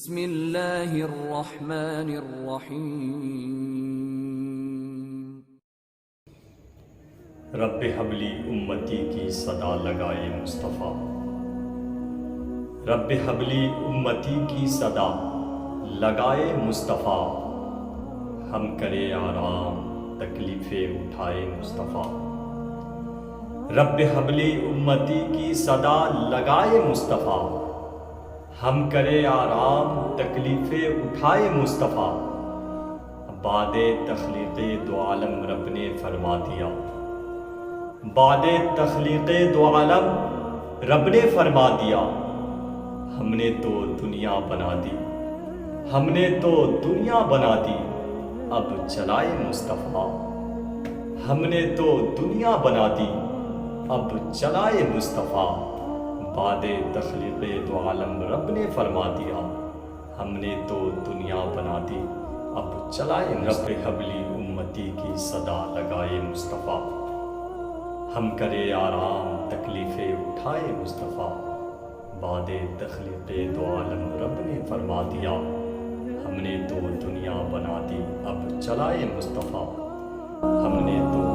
بسم اللہ الرحمن الرحیم۔ رب حب لی امتی کی صدا لگائے مصطفیٰ، رب حب لی امتی کی صدا لگائے مصطفیٰ، ہم کرے آرام تکلیفیں اٹھائے مصطفیٰ۔ رب حب لی امتی کی صدا لگائے مصطفیٰ، ہم کرے آرام تکلیفیں اٹھائے مصطفیٰ۔ بعد تخلیق دو عالم رب نے فرما دیا، بعد تخلیق دو عالم رب نے فرما دیا، ہم نے تو دنیا بنا دی، ہم نے تو دنیا بنا دی، اب چلائے مصطفیٰ۔ ہم نے تو دنیا بنا دی، اب چلائے مصطفیٰ۔ بعد تخلیق دو عالم رب نے فرما دیا، ہم نے تو دنیا بنا دی، اب چلائے رب حب لی امتی کی صدا لگائے مصطفیٰ، ہم کرے آرام تکلیفیں اٹھائے مصطفیٰ۔ بعد تخلیق دو عالم رب نے فرما دیا، ہم نے تو دنیا بنا دی، اب چلائے مصطفیٰ۔ ہم نے تو